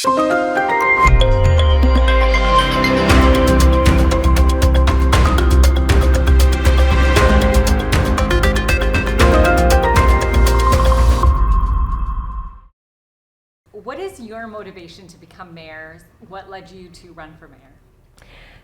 What is your motivation to become mayor? What led you to run for mayor?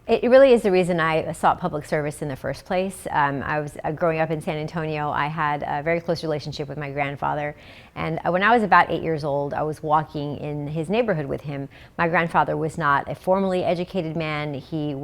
It really is the reason I sought public service in the first place. I was growing up in San Antonio. I had a very close relationship with my grandfather. And when I was about 8 years old, I was walking in his neighborhood with him. My grandfather was not a formally educated man. He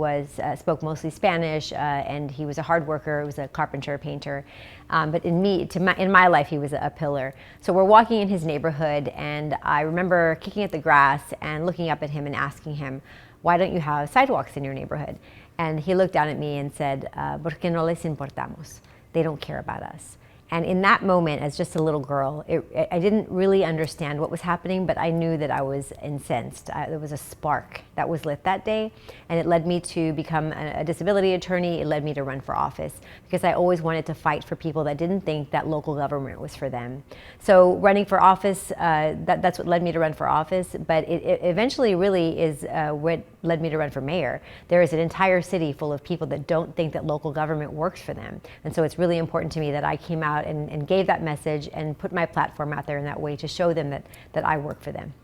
spoke mostly Spanish, and he was a hard worker. He was a carpenter, painter. But in my life, he was a pillar. So we're walking in his neighborhood, and I remember kicking at the grass and looking up at him and asking him, "Why don't you have sidewalks in your neighborhood?" And he looked down at me and said, "Porque no les importamos." They don't care about us. And in that moment, as just a little girl, I didn't really understand what was happening, but I knew that I was incensed. There was a spark that was lit that day, and it led me to become a disability attorney. It led me to run for office, because I always wanted to fight for people that didn't think that local government was for them. So running for office, that's what led me to run for office, but it eventually really is what led me to run for mayor. There is an entire city full of people that don't think that local government works for them. And so it's really important to me that I came out and gave that message and put my platform out there in that way to show them that I work for them.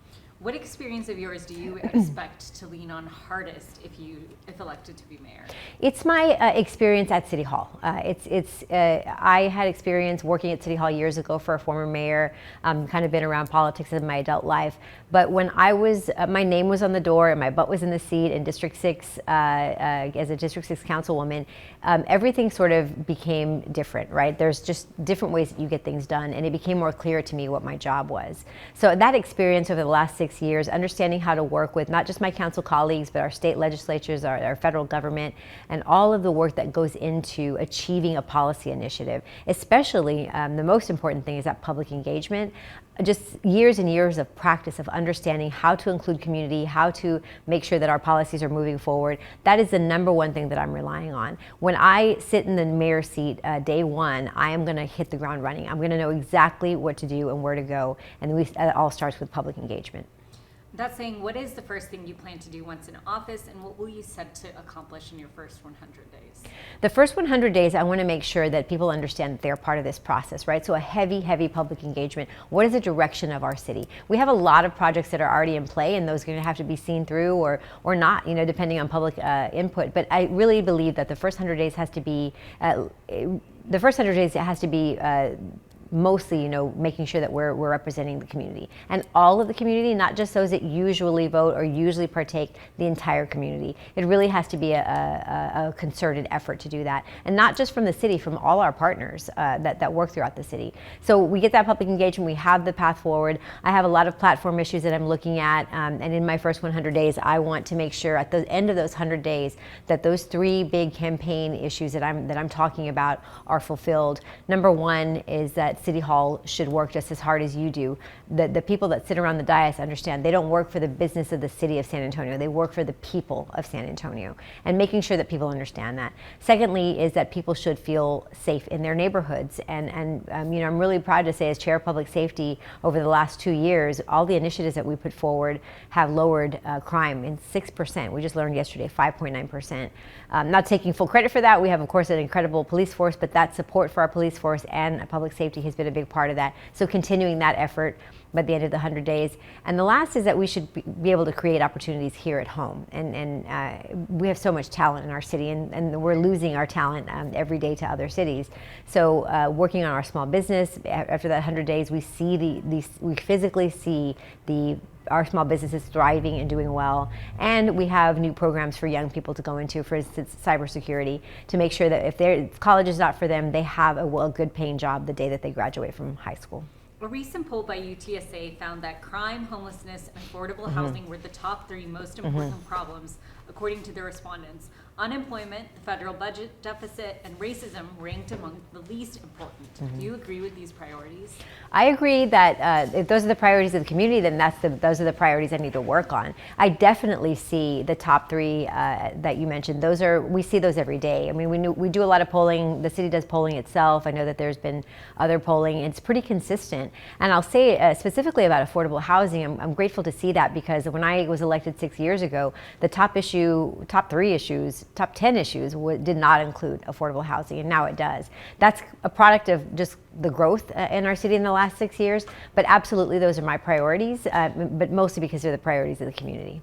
What experience of yours do you expect to lean on hardest if elected to be mayor? It's my experience at City Hall. I had experience working at City Hall years ago for a former mayor. Kind of been around politics in my adult life. But when I was, my name was on the door and my butt was in the seat in District 6 as a District 6 councilwoman, everything sort of became different, right? There's just different ways that you get things done, and it became more clear to me what my job was. So that experience over the last 6 years, understanding how to work with not just my council colleagues, but our state legislatures, our federal government, and all of the work that goes into achieving a policy initiative. Especially, the most important thing is that public engagement. Just years and years of practice of understanding how to include community, how to make sure that our policies are moving forward. That is the number one thing that I'm relying on. When I sit in the mayor seat day one, I am going to hit the ground running. I'm going to know exactly what to do and where to go, and it all starts with public engagement. That saying, what is the first thing you plan to do once in office, and what will you set to accomplish in your first 100 days? The first 100 days, I want to make sure that people understand that they're part of this process, right? So a heavy, heavy public engagement. What is the direction of our city? We have a lot of projects that are already in play, and those are going to have to be seen through or not, depending on public input. But I really believe that the first 100 days has to be, mostly, making sure that we're representing the community, and all of the community, not just those that usually vote or usually partake, the entire community. It really has to be a concerted effort to do that, and not just from the city, from all our partners that work throughout the city. So we get that public engagement, we have the path forward. I have a lot of platform issues that I'm looking at, and in my first 100 days, I want to make sure at the end of those 100 days that those 3 big campaign issues that I'm talking about are fulfilled. Number one is that City Hall should work just as hard as you do. The people that sit around the dais understand they don't work for the business of the city of San Antonio. They work for the people of San Antonio, and making sure that people understand that. Secondly is that people should feel safe in their neighborhoods. And I'm really proud to say, as Chair of Public Safety, over the last 2 years, all the initiatives that we put forward have lowered crime in 6%. We just learned yesterday 5.9%. Not taking full credit for that. We have, of course, an incredible police force, but that support for our police force and public safety has been a big part of that. So continuing that effort by the end of the 100 days. And the last is that we should be able to create opportunities here at home. And we have so much talent in our city, and we're losing our talent every day to other cities. So working on our small business, after that 100 days, we see we physically see our small businesses thriving and doing well. And we have new programs for young people to go into, for instance, cybersecurity, to make sure that if college is not for them, they have a good paying job the day that they graduate from high school. A recent poll by UTSA found that crime, homelessness, and affordable housing were the top 3 most important problems According to the respondents, unemployment, the federal budget deficit, and racism ranked among the least important. Do you agree with these priorities? I agree that if those are the priorities of the community, then those are the priorities I need to work on. I definitely see the top three that you mentioned. We see those every day. I mean, we do a lot of polling. The city does polling itself. I know that there's been other polling. It's pretty consistent. And I'll say specifically about affordable housing, I'm grateful to see that, because when I was elected 6 years ago, the top 10 issues did not include affordable housing, and now it does. That's a product of just the growth in our city in the last 6 years, but absolutely those are my priorities, but mostly because they're the priorities of the community.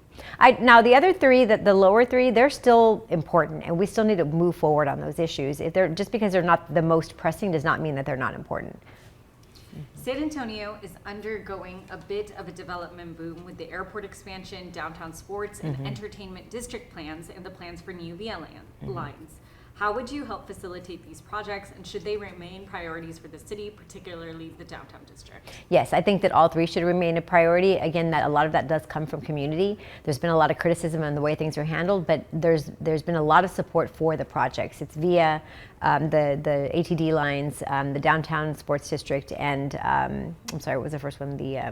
Now the other three, the lower three, they're still important, and we still need to move forward on those issues. Just because they're not the most pressing does not mean that they're not important. San Antonio is undergoing a bit of a development boom with the airport expansion, downtown sports, and entertainment district plans, and the plans for new VIA lines. How would you help facilitate these projects, and should they remain priorities for the city, particularly the downtown district? Yes, I think that all three should remain a priority. Again, a lot of that does come from community. There's been a lot of criticism on the way things are handled, but there's been a lot of support for the projects. It's via the ATD lines, the downtown sports district, and I'm sorry, what was the first one? The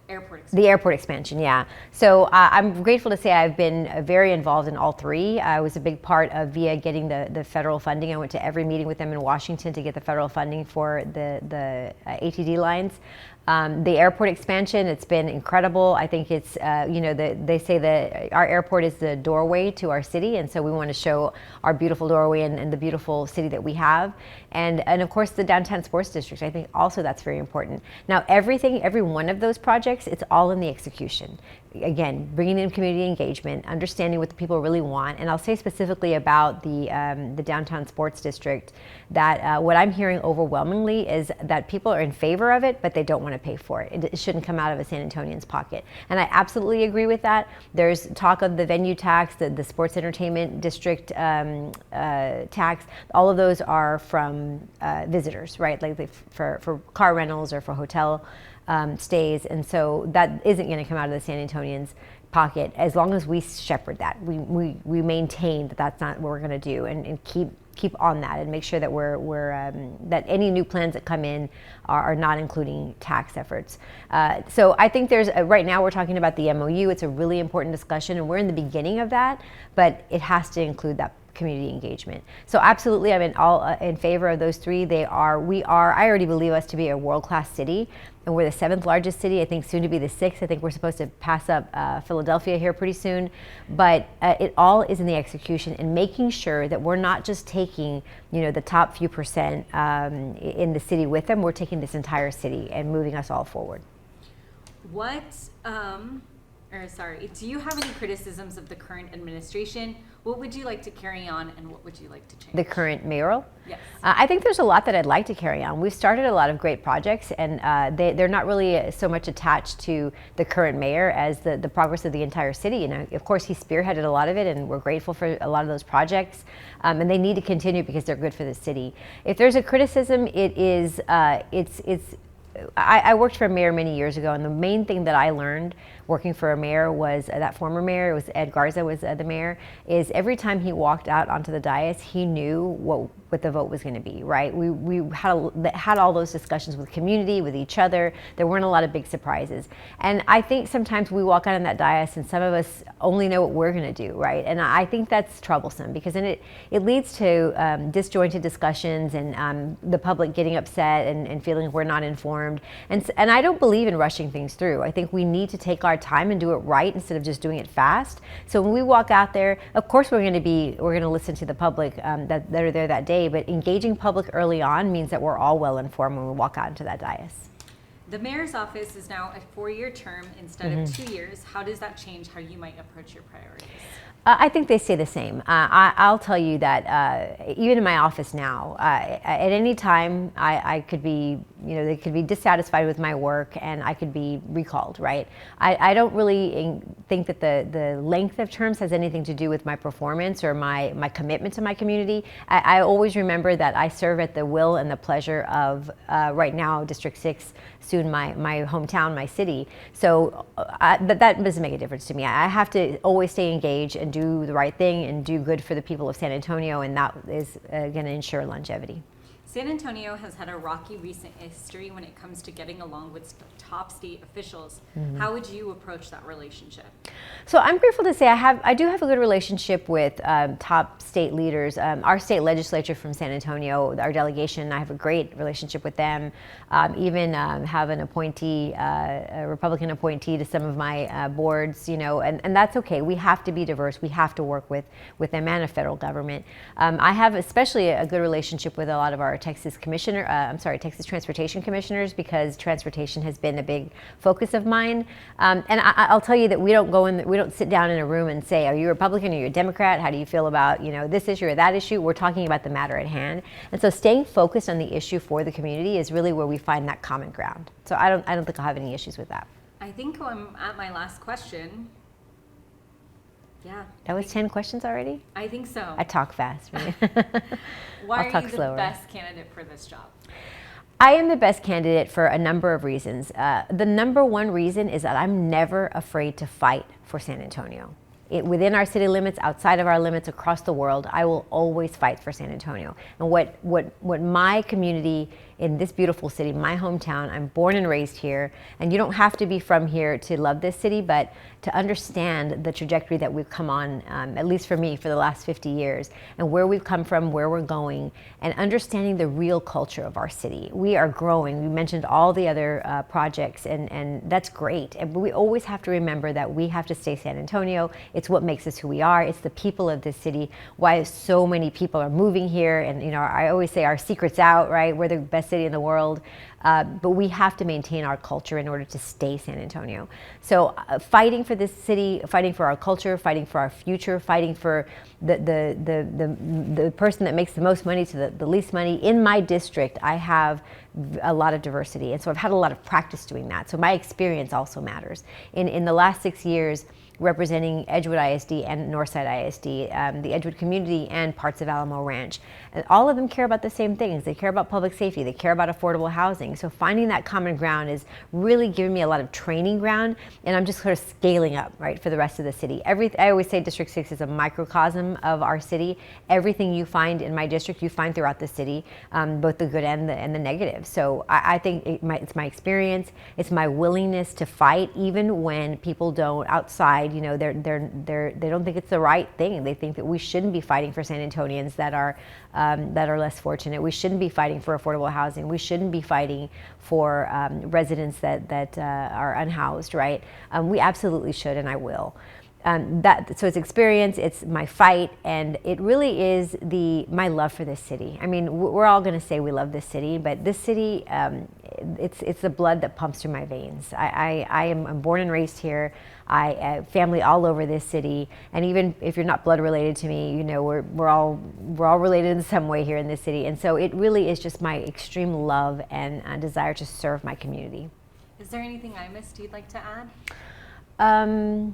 airport expansion. The airport expansion, yeah. So I'm grateful to say I've been very involved in all three. I was a big part of VIA getting the federal funding. I went to every meeting with them in Washington to get the federal funding for the ATD lines. The airport expansion, it's been incredible. I think it's, they say that our airport is the doorway to our city, and so we want to show our beautiful doorway and the beautiful city that we have. And of course, the downtown sports district, I think also that's very important. Now, every one of those projects, it's all in the execution. Again, bringing in community engagement, understanding what the people really want. And I'll say specifically about the downtown sports district that what I'm hearing overwhelmingly is that people are in favor of it, but they don't want to pay for it. It shouldn't come out of a San Antonian's pocket. And I absolutely agree with that. There's talk of the venue tax, the sports entertainment district tax. All of those are from visitors, right? Like for car rentals or for hotel stays, and so that isn't going to come out of the San Antonians' pocket as long as we shepherd that. We maintain that that's not what we're going to do, and keep on that, and make sure that that any new plans that come in are not including tax efforts. So I think right now we're talking about the MOU. It's a really important discussion, and we're in the beginning of that, but it has to include that community engagement. So absolutely, I'm in favor of those three. I already believe us to be a world-class city, and we're the 7th largest city, I think soon to be the 6th. I think we're supposed to pass up Philadelphia here pretty soon. But it all is in the execution and making sure that we're not just taking, the top few percent in the city with them. We're taking this entire city and moving us all forward. Do you have any criticisms of the current administration? What would you like to carry on, and what would you like to change? The current mayoral? Yes. I think there's a lot that I'd like to carry on. We've started a lot of great projects, and they're not really so much attached to the current mayor as the progress of the entire city. And of course, he spearheaded a lot of it, and we're grateful for a lot of those projects. And they need to continue because they're good for the city. If there's a criticism, I worked for a mayor many years ago, and the main thing that I learned working for a mayor was that former mayor, it was Ed Garza was the mayor, is every time he walked out onto the dais, he knew what the vote was going to be, right? We had all those discussions with community, with each other. There weren't a lot of big surprises. And I think sometimes we walk out on that dais and some of us only know what we're going to do, right? And I think that's troublesome, because then it leads to disjointed discussions and the public getting upset and feeling we're not informed. And I don't believe in rushing things through. I think we need to take our time and do it right instead of just doing it fast. So when we walk out there, of course we're going to listen to the public that are there that day, but engaging public early on means that we're all well informed when we walk out into that dais. The mayor's office is now a 4-year term instead of 2 years. How does that change how you might approach your priorities? I think they stay the same. I'll tell you that even in my office now, at any time I could be, they could be dissatisfied with my work and I could be recalled, right? I don't really think that the length of terms has anything to do with my performance or my commitment to my community. I always remember that I serve at the will and the pleasure of, right now, District 6, soon soon my hometown, my city. So that doesn't make a difference to me. I have to always stay engaged and do the right thing and do good for the people of San Antonio, and that is going to ensure longevity. San Antonio has had a rocky recent history when it comes to getting along with top state officials. How would you approach that relationship? So I'm grateful to say I do have a good relationship with top state leaders. Our state legislature from San Antonio, our delegation, I have a great relationship with them. Even have an appointee, a Republican appointee to some of my boards, and that's okay. We have to be diverse. We have to work with them and a federal government. I have especially a good relationship with a lot of our Texas transportation commissioners, because transportation has been a big focus of mine. And I'll tell you that we don't sit down in a room and say, are you a Republican, are you a Democrat? How do you feel about, this issue or that issue? We're talking about the matter at hand. And so staying focused on the issue for the community is really where we find that common ground. So I don't think I'll have any issues with that. I think I'm at my last question. Yeah. That was 10 questions already? I think so. I talk fast. Why I'll are you the slower. best candidate for this job? I am the best candidate for a number of reasons. The number one reason is that I'm never afraid to fight for San Antonio. Within our city limits, outside of our limits, across the world, I will always fight for San Antonio. And what my community in this beautiful city, my hometown, I'm born and raised here, and you don't have to be from here to love this city, but to understand the trajectory that we've come on, at least for me, for the last 50 years, and where we've come from, where we're going, and understanding the real culture of our city. We are growing. We mentioned all the other projects, and that's great. But we always have to remember that we have to stay San Antonio. It's what makes us who we are. It's the people of this city. Why so many people are moving here, and I always say our secret's out, right? We're the best city in the world. But we have to maintain our culture in order to stay San Antonio. So fighting for this city, fighting for our culture, fighting for our future, fighting for the person that makes the most money to the least money. In my district, I have a lot of diversity, and so I've had a lot of practice doing that. So my experience also matters. In the last 6 years, representing Edgewood ISD and Northside ISD, the Edgewood community and parts of Alamo Ranch. And all of them care about the same things. They care about public safety. They care about affordable housing. So finding that common ground is really giving me a lot of training ground, and I'm just sort of scaling up, right, for the rest of the city. I always say District 6 is a microcosm of our city. Everything you find in my district, you find throughout the city, both the good and the negative. So I think it's my experience. It's my willingness to fight, even when people don't outside. They don't think it's the right thing. They think that we shouldn't be fighting for San Antonians that are less fortunate. We shouldn't be fighting for affordable housing. We shouldn't be fighting for residents that are unhoused, right? We absolutely should, and I will. So it's experience, it's my fight, and it really is my love for this city. I mean, we're all going to say we love this city, but this city, it's the blood that pumps through my veins. I'm born and raised here. I have family all over this city, and even if you're not blood related to me, we're all related in some way here in this city. And so it really is just my extreme love and desire to serve my community. Is there anything I missed you'd like to add?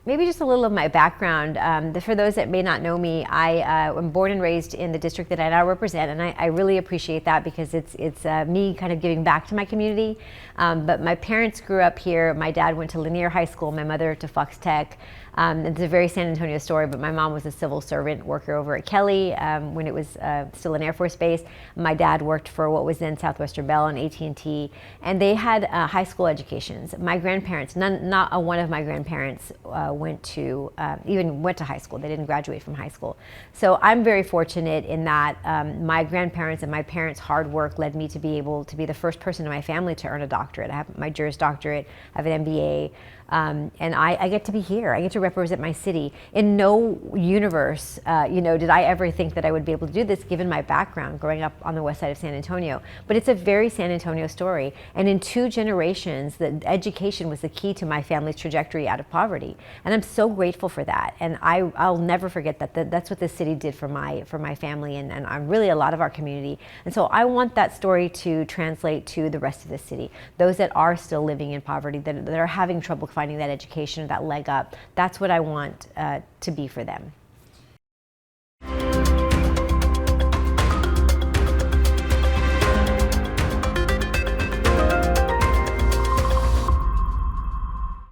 Maybe just a little of my background. For those that may not know me, I am born and raised in the district that I now represent, and I really appreciate that, because it's me kind of giving back to my community. But my parents grew up here. My dad went to Lanier High School, my mother to Fox Tech. It's a very San Antonio story, but my mom was a civil servant worker over at Kelly when it was still an Air Force base. My dad worked for what was then Southwestern Bell and AT&T, and they had high school educations. My grandparents, not one of my grandparents went to high school. They didn't graduate from high school. So I'm very fortunate in that my grandparents and my parents' hard work led me to be able to be the first person in my family to earn a doctorate. I have my Juris Doctorate, I have an MBA. And I get to be here. I get to represent my city. In no universe, did I ever think that I would be able to do this, given my background growing up on the west side of San Antonio. But it's a very San Antonio story. And in 2 generations, the education was the key to my family's trajectory out of poverty. And I'm so grateful for that. And I'll never forget that. That's what this city did for my family and really a lot of our community. And so I want that story to translate to the rest of the city. Those that are still living in poverty, that are having trouble finding that education or that leg up, that's what I want to be for them.